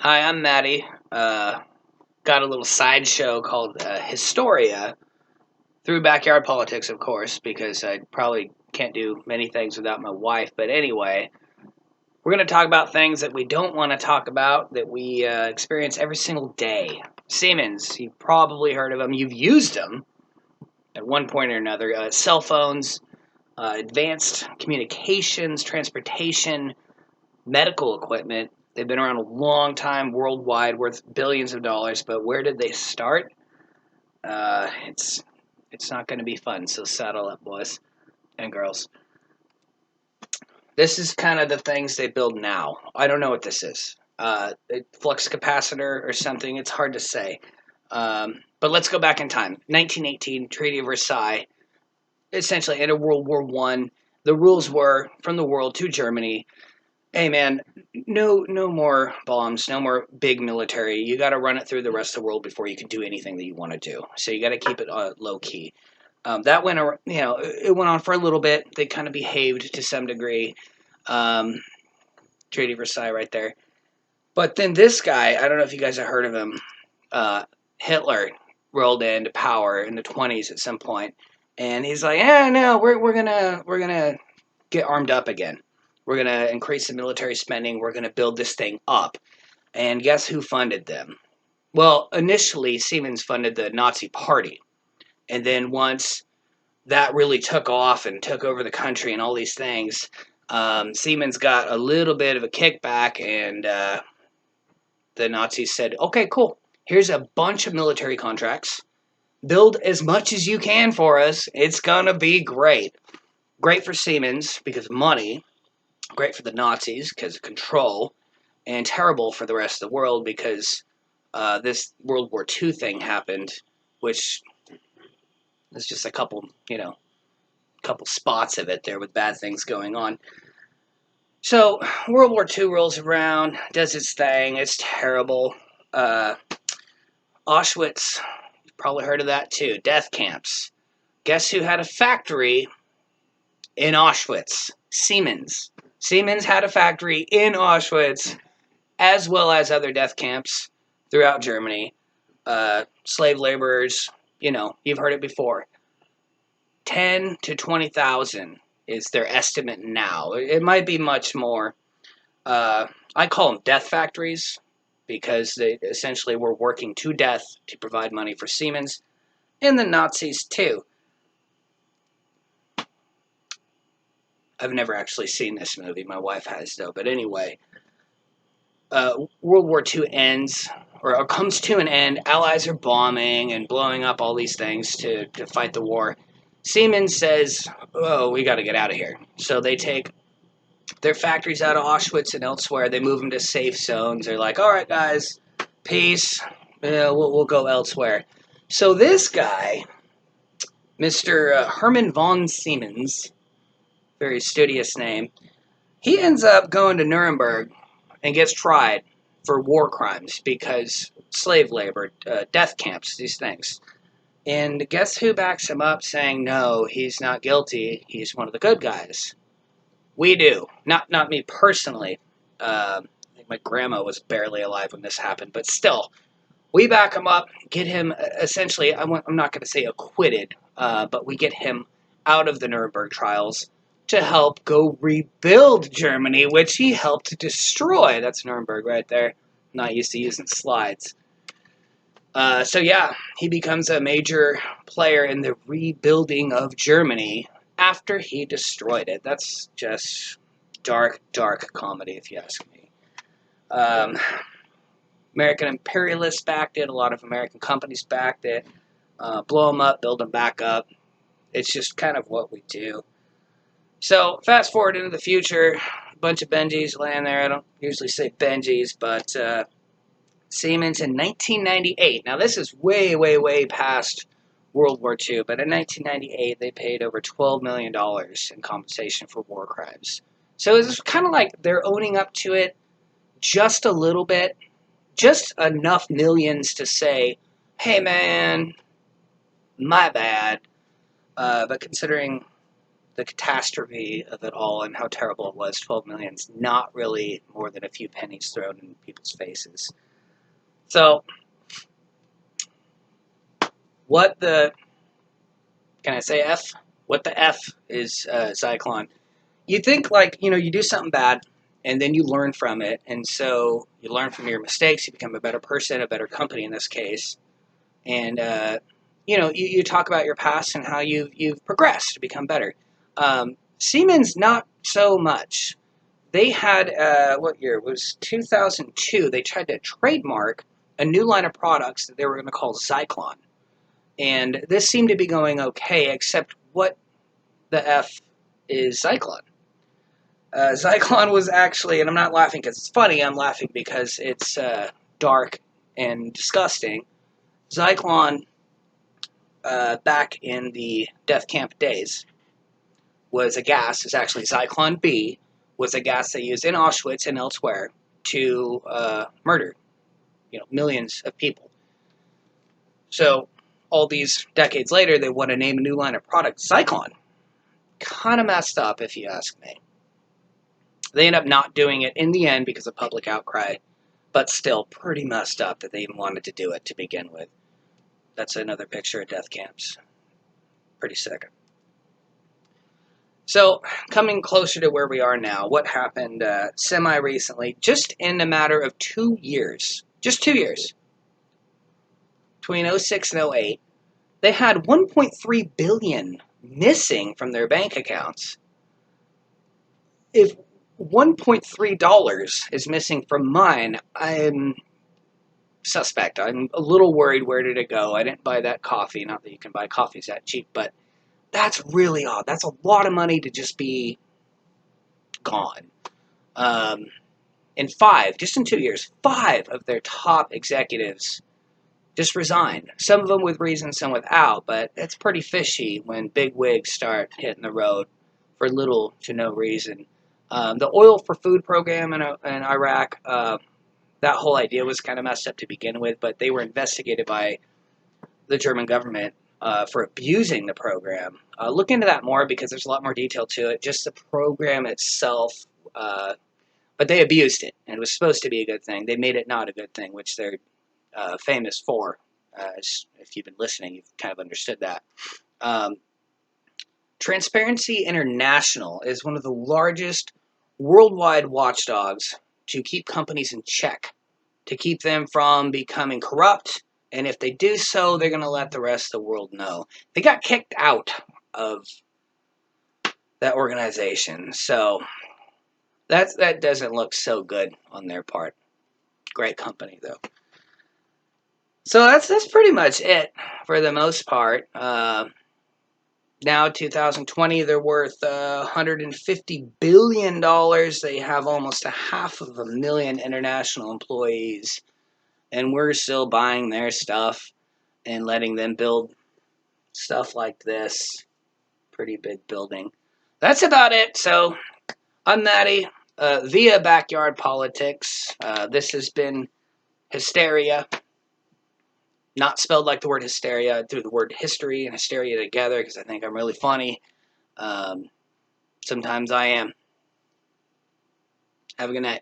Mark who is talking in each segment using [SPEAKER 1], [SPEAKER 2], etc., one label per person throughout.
[SPEAKER 1] Hi, I'm Maddie. Got a little sideshow called Historia through Backyard Politics, of course, because I probably can't do many things without my wife. But anyway, we're going to talk about things that we don't want to talk about that we experience every single day. Siemens, you've probably heard of them. You've used them at one point or another. Cell phones, advanced communications, transportation, medical equipment. They've been around a long time worldwide, worth billions of dollars. But where did they start? It's not going to be fun. So saddle up, boys and girls. This is kind of the things they build now. I don't know what this is. A flux capacitor or something. It's hard to say. But let's go back in time. 1918, Treaty of Versailles. Essentially, end of World War One. The rules were from the world to Germany. Hey man, no more bombs, no more big military. You got to run it through the rest of the world before you can do anything that you want to do. So you got to keep it low key. That went, it went on for a little bit. They kind of behaved to some degree. Um, Treaty of Versailles, right there. But then this guy, I don't know if you guys have heard of him. Hitler rolled into power in the 20s at some point, and he's like, "Yeah, no, we're gonna get armed up again. We're going to increase the military spending. We're going to build this thing up." And guess who funded them? Well, initially, Siemens funded the Nazi Party. And then once that really took off and took over the country and all these things, Siemens got a little bit of a kickback, and the Nazis said, "Okay, cool. Here's a bunch of military contracts. Build as much as you can for us. It's going to be great." Great for Siemens because of money. Great for the Nazis because of control, and terrible for the rest of the world because this World War II thing happened, which is just a couple spots of it there with bad things going on. So World War II rolls around, does its thing. It's terrible. Auschwitz, you've probably heard of that too. Death camps. Guess who had a factory in Auschwitz? Siemens. Siemens had a factory in Auschwitz, as well as other death camps throughout Germany. Slave laborers, you've heard it before. 10 to 20,000 is their estimate now. It might be much more. I call them death factories because they essentially were working to death to provide money for Siemens and the Nazis too. I've never actually seen this movie. My wife has, though. But anyway, World War II ends, or comes to an end. Allies are bombing and blowing up all these things to fight the war. Siemens says, "Oh, we got to get out of here." So they take their factories out of Auschwitz and elsewhere. They move them to safe zones. They're like, "All right, guys, peace. We'll go elsewhere." So this guy, Mr. Hermann von Siemens, very studious name, he ends up going to Nuremberg and gets tried for war crimes because slave labor, death camps, these things. And guess who backs him up saying, no, he's not guilty, he's one of the good guys? We do. Not me personally. I think my grandma was barely alive when this happened, but still, we back him up, get him essentially, I'm not going to say acquitted, but we get him out of the Nuremberg trials to help go rebuild Germany, which he helped destroy. That's Nuremberg right there. Not used to using slides. So yeah, he becomes a major player in the rebuilding of Germany after he destroyed it. That's just dark, dark comedy, if you ask me. Um, American imperialists backed it. A lot of American companies backed it. Blow them up, build them back up. It's just kind of what we do. So fast forward into the future, a bunch of Benjis land there. I don't usually say Benjis, but Siemens in 1998. Now this is way, way, way past World War II, but in 1998 they paid over $12 million in compensation for war crimes. So it's kind of like they're owning up to it just a little bit, just enough millions to say, hey man, my bad. But considering the catastrophe of it all and how terrible it was. 12 million is not really more than a few pennies thrown in people's faces. So, what the, can I say F? What the F is Zyklon? You think, like, you do something bad and then you learn from it. And so you learn from your mistakes, you become a better person, a better company in this case. And, you talk about your past and how you've progressed to become better. Siemens, not so much. They had, what year? It was 2002. They tried to trademark a new line of products that they were going to call Zyklon. And this seemed to be going okay, except what the F is Zyklon? Zyklon was actually, and I'm not laughing because it's funny, I'm laughing because it's dark and disgusting. Zyklon, back in the death camp days, was a gas, it's actually Zyklon B, was a gas they used in Auschwitz and elsewhere to murder, millions of people. So all these decades later, they want to name a new line of product, Zyklon. Kind of messed up, if you ask me. They end up not doing it in the end because of public outcry, but still pretty messed up that they even wanted to do it to begin with. That's another picture of death camps. Pretty sick. So, coming closer to where we are now, what happened semi-recently, just in a matter of 2 years, just 2 years, between '06 and '08, they had $1.3 billion missing from their bank accounts. If $1.3 is missing from mine, I'm suspect. I'm a little worried, where did it go? I didn't buy that coffee, not that you can buy coffees that cheap, but that's really odd. That's a lot of money to just be gone. Just in 2 years, 5 of their top executives just resigned. Some of them with reason, some without, but it's pretty fishy when big wigs start hitting the road for little to no reason. The oil for food program in Iraq, that whole idea was kind of messed up to begin with, but they were investigated by the German government for abusing the program. Look into that more because there's a lot more detail to it. Just the program itself, but they abused it, and it was supposed to be a good thing. They made it not a good thing, which they're famous for. If you've been listening, you've kind of understood that. Transparency International is one of the largest worldwide watchdogs to keep companies in check, to keep them from becoming corrupt, and if they do so, they're going to let the rest of the world know. They got kicked out of that organization, so that doesn't look so good on their part. Great company, though. So that's pretty much it for the most part. Now, 2020, they're worth $150 billion. They have almost 500,000 international employees. And we're still buying their stuff and letting them build stuff like this. Pretty big building. That's about it. So, I'm Maddie, via Backyard Politics. This has been Hysteria. Not spelled like the word hysteria. I threw the word history and hysteria together because I think I'm really funny. Sometimes I am. Have a good night.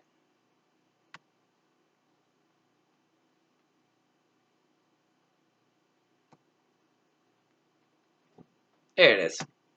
[SPEAKER 1] There it is.